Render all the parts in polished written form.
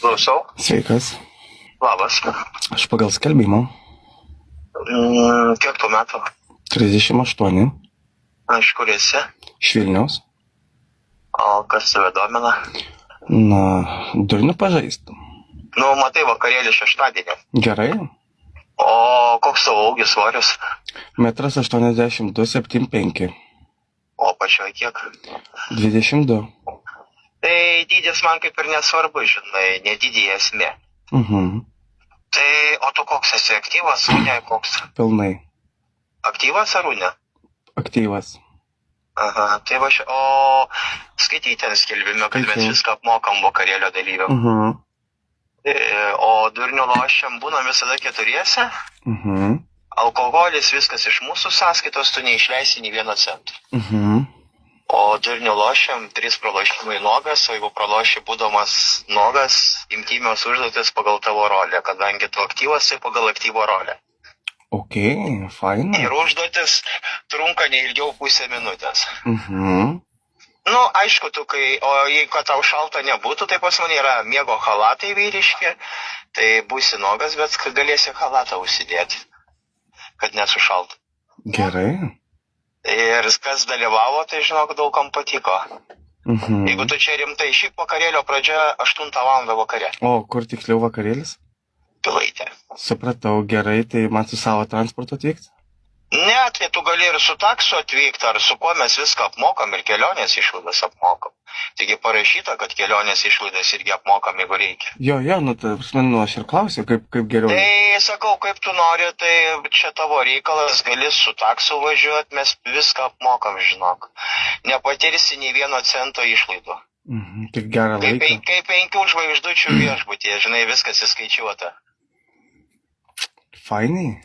Klausau. Sveikas. Labas. Aš pagal skelbimą. Kiek tu metų? 38. Iš kur esi? Iš Vilniaus. O kas tave domina? Na, durnių pažaistų. Nu, matai, vakarėlį šeštadienį. Gerai. O koks tavo augis, svoris? 1,82 m, 75. O pačioj kiek? 22. Tai dydis man kaip ir nesvarbu, žinai, nedidį esmė. Tai, o tu koks esi, aktyvas, rūnė, koks? Pilnai. Aktyvas ar rūnė? Aktyvas. Aha, tai va o skaityti ten skelbime, kad mes viską apmokam vakarėlio dalyviam. O durnių lošiam būnam visada keturiese. Alkoholis viskas iš mūsų sąskaitos, tu neišleisi nei 1 centą. O durnių lošiam 3 pralošimai nogas, o jeigu praloši būdamas nogas, imtymios užduotis pagal tavo rolę, kadangi tu aktyvas, tai pagal aktyvo rolę. Ok, faina. Ir užduotis trunka neilgiau 0,5 minutės. Nu, aišku, o jeigu kad tau šalta nebūtų, tai pas mane yra miego halatai vyriški, tai būsi nogas, bet galėsi halatą užsidėti, kad nesušaltų. Gerai. Ir kas dalyvavo, tai žinok, daugam patiko. Jeigu tu čia rimtai, šiaip vakarėlio pradžia 8 val. Vakare. O, kur tiksliau vakarėlis? Pilaitė. Supratau, gerai, tai man su savo transportu atvykti? Ne, tai tu gali ir su taksu atvykti, ar su kuo mes viską apmokam ir kelionės išlaidas apmokam. Taigi parašyta, kad kelionės išlaidas irgi apmokam, jeigu reikia. Jo, nu, tai aš ir klausiu, kaip geriau. Tai sakau, kaip tu nori, tai čia tavo reikalas, gali su taksu važiuoti, mes viską apmokam, žinok. Nepatirsi nei 1 cento išlaidų. Tik gerą laiką. Kaip 5 žvaigždučių viešbutyje, žinai, viskas įskaičiuota. Fainai.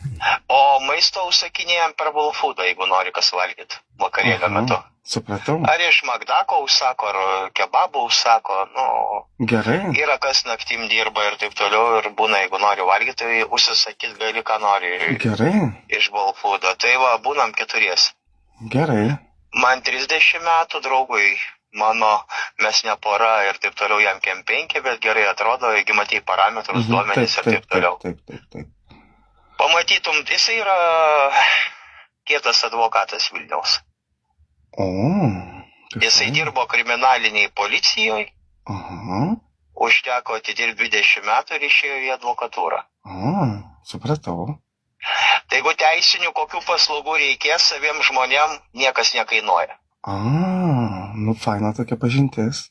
O maisto užsakinėjam per Bulfoodą, jeigu nori kas valgyti vakarėlio metu. Supratau. Ar iš Magdako užsako, ar kebabų užsako, nu... Gerai. Yra kas naktim dirba ir taip toliau, ir būna, jeigu nori valgyti, tai užsisakyti gali, ką nori. Gerai. Iš Bulfoodo. Tai va, būnam keturiesi. Gerai. Man 30 metų, draugui mano, mes ne pora ir taip toliau, jam kem 5, bet gerai atrodo, jeigu matei parametrus, duomenys ir taip toliau. Taip. Pamatytum, jisai yra kietas advokatas Vilniaus. O. Jisai dirbo kriminaliniai policijoje. Užteko atidirbti 20 metų ir išėjo į advokatūrą. Supratau. Tai jeigu teisinių kokių paslaugų reikės, saviem žmonėm niekas nekainuoja. Nu faina tokia pažintis.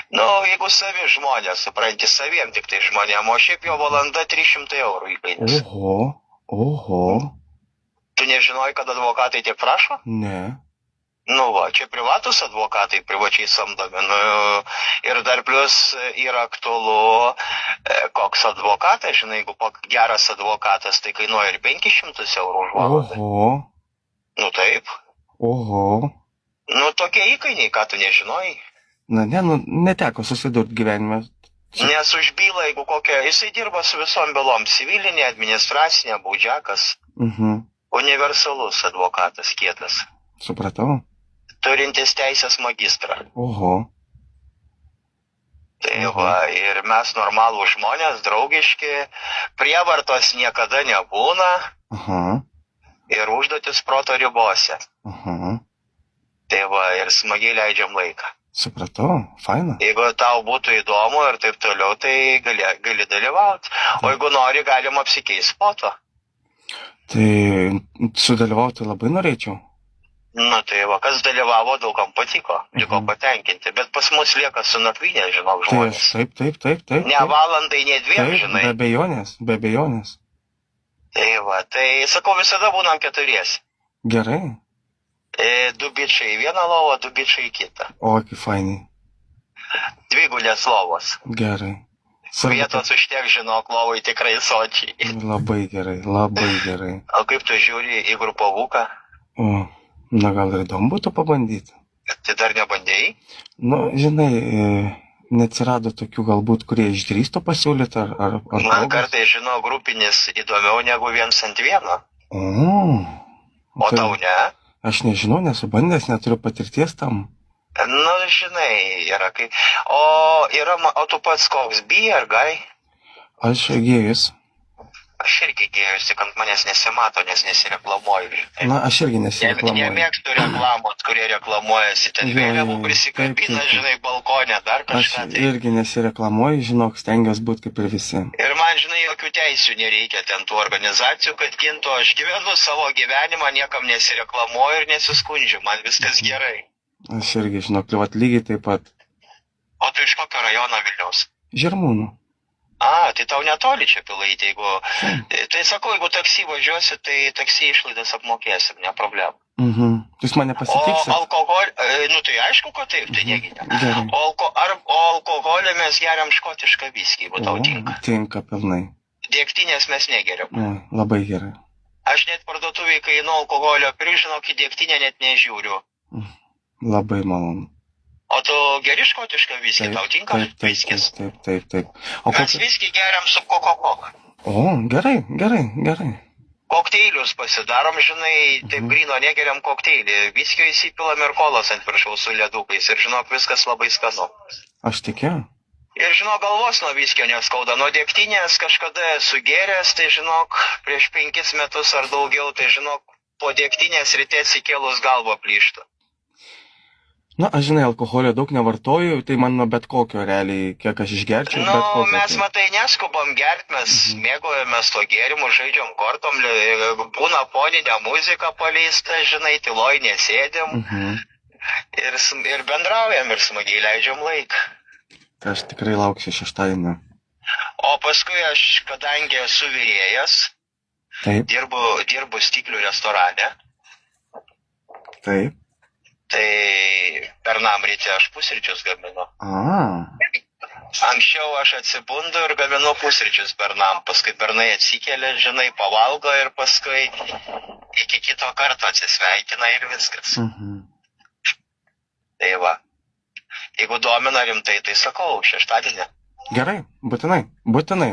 Nu, jeigu savi žmonės, supranti, saviem tik tai žmonėm, o šiaip jo valanda 300 eurų įkainis. Oho. Tu nežinojai, kad advokatai tiek prašo? Ne. Nu va, čia privatus advokatai, privačiai samdomi. Nu, ir dar plus yra aktualu, koks advokatas, žinai, jeigu geras advokatas, tai kainuoja ir 500 eurų už valandą. Nu taip. Nu tokie įkainiai, ką tu nežinojai. Na ne, neteko susidurti gyvenime. Nes už bylą, jeigu kokia, jisai dirba su visom bylom, civilinė, administracinė, baudžiakas. Universalus advokatas, kietas. Supratau. Turintis teisės magistrą. Tai va, ir mes normalų žmonės, draugiški, prievartos niekada nebūna. Ir užduotis proto ribose. Tai va, ir smagiai leidžiam laiką. Supratau, faina. Jeigu tau būtų įdomu ir taip toliau, tai gali dalyvauti. O jeigu nori, galim apsikeisti foto. Tai sudalyvauti labai norėčiau. Nu tai va, kas dalyvavo, daugam patiko, liko patenkinti. Bet pas mus lieka su nakvynė, žinok, žmonės. Taip. Ne valandai, ne 2, žinai. Be abejonės. Tai va, tai sakau, visada būnam keturiesi. Gerai. 2 bičiai į vieną lovą, 2 bičiai į kitą. O, kaip fainai. 2 gulės lovos. Gerai. Vietos užtiek, žinok, lovai tikrai sočiai. Labai gerai. O kaip tu žiūri į grupavuką? Na gal ir įdomu būtų pabandyti. Tai dar nebandėjai? Nu, žinai, neatsirado tokių galbūt, kurie išdrįstų pasiūlyti ar Man kartai, žinau, grupinis įdomiau negu 1 ant 1. O tau ne? Aš nežinau, nesu bandęs, neturiu patirties tam. Nu, žinai, yra kai... O tu pats koks, bi ar gai? Aš gėjus. Aš irgi gėjus, tik ant manęs nesimato, nes nesireklamuoju. Na, aš irgi nesireklamuoju. Nemėgstu reklamot, kurie reklamuojasi, ten vėliavų prisikabina, žinai, balkonė, dar kažką. Aš irgi nesireklamuoju, žinok, stengiuosi būti kaip ir visi. Ir man, žinai, jokių teisių nereikia ten tų organizacijų, kad gintų. Aš gyvenu savo gyvenimą, niekam nesireklamuoju ir nesiskundžiu, man viskas gerai. Aš irgi, žinok, lygiai taip pat. O tu iš kokio rajono Vilniaus? Žirmūnų. Tai tau netoli čia Pilaitė, jeigu... Tai sakau, jeigu taksi važiuosi, tai taksi išlaidas apmokėsim, ne problema. Jūs mane pasitiksit? O alkoholį, tai aišku, ko taip, tai negina. O alkoholį mes geriam škotišką viskį, jeigu tau tinka. Tinka pilnai. Dėktinės mes negeriam. Labai gerai. Aš net parduotuviai, kai einu alkoholio žinok, į dėktinę net nežiūriu. Labai malonu. O tu geri škotišką viskį, tau tinka viskis? Taip. Mes viskį geriam su Coca-Cola. O, gerai. Kokteilius pasidarom, žinai, taip gryno negeriam kokteilį. Viskio įsipilam ir kolos ant viršaus su ledukais ir, žinok, viskas labai skanu. Aš tikiu. Ir, žinok, galvos nuo viskio neskauda. Nuo dėktinės kažkada esu geręs, tai, žinok, prieš 5 metus ar daugiau, tai, žinok, po dėktinės rytės įkėlus galvą plyšta. Na, aš žinai, alkoholio daug nevartoju, tai man nuo bet kokio realiai, kiek aš išgerčiau, bet kokio. Mes, matai, neskubam gert, mes mėgojamės to gėrimu, žaidžiam kortom, būna foninė muzika paleista, žinai, tyloj nesėdėm ir bendraujam ir smagiai leidžiam laiką. Tai aš tikrai lauksiu šeštadienio. O paskui aš, kadangi esu virėjas, dirbu stiklių restorane. Taip. Tai bernam ryte aš pusryčius gaminu. Anksčiau aš atsibundu ir gaminu pusryčius bernam, paskui bernai atsikelia, žinai, pavalgo ir paskui iki kito karto atsisveikina ir viskas. Tai va, jeigu domina rimtai, tai sakau, šeštadienį. Gerai, būtinai.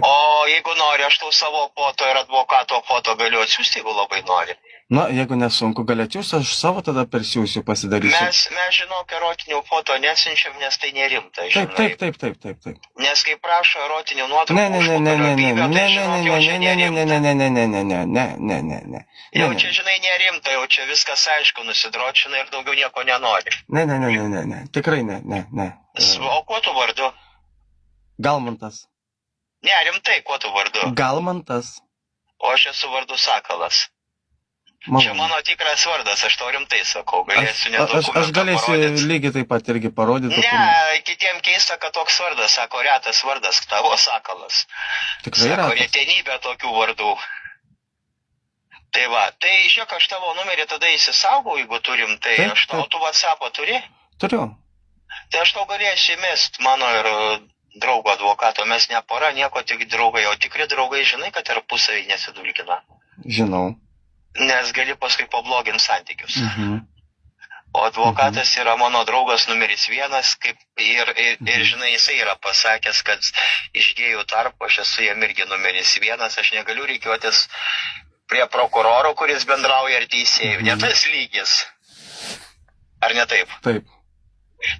O jeigu nori, aš tau savo foto ir advokato foto galiu atsiųsti, jeigu labai nori. Na, jeigu nesunku, galėčius, aš savo tada persiųsiu, pasidarysiu. Mes žinok, erotinių foto nesinčiam, nes tai nerimta, žinai. Taip. Nes kai prašo erotinių nuotraukų užpakalio, tai žinok, jau čia nerimta. Ne. Jau čia, žinai, nerimta, jau čia viskas aišku, nusidročina ir daugiau nieko nenori. Ne, tikrai ne. O kuo tu vardu? Galmantas. Ne, rimtai, kuo tu vardu? Galmantas. O aš esu vardu Sakalas. Čia mano tikras vardas, aš tau rimtai sakau, galėsiu nedokumentą Aš galėsiu lygiai taip pat irgi parodyti. Ne, kitiem keista, kad toks vardas, sako, retas vardas, tavo Sakalas. Tikrai sako, retas. retenybė tokių vardų. Tai va, tai žiūrėk, aš tavo numerį tada įsisaugau, jeigu turim, tai aš tau, tu WhatsApp'ą turi? Turiu. Tai aš tau galėsiu įmest mano ir draugo advokato, mes ne pora, nieko tik draugai, o tikri draugai, žinai, kad tarpusavį nesidulkina. Žinau. Nes gali paskui pabloginti santykius. O advokatas yra mano draugas numeris 1, ir žinai, jisai yra pasakęs, kad iš gėjų tarpo aš esu jam irgi numeris 1, aš negaliu reikiuotis prie prokuroro, kuris bendrauja ir teisėjų. Ne tas lygis. Ar ne taip? Taip.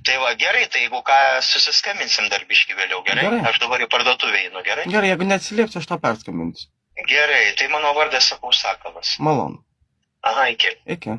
Tai va, gerai, tai jeigu ką, susiskambinsim darbiškai vėliau, gerai? Aš dabar į parduotuvę einu, gerai? Gerai, jeigu neatsiliepsiu, aš tau perskambinsiu. Gerai, tai mano vardas, sakau, Sakalas. Malonu. Aha, iki. Iki.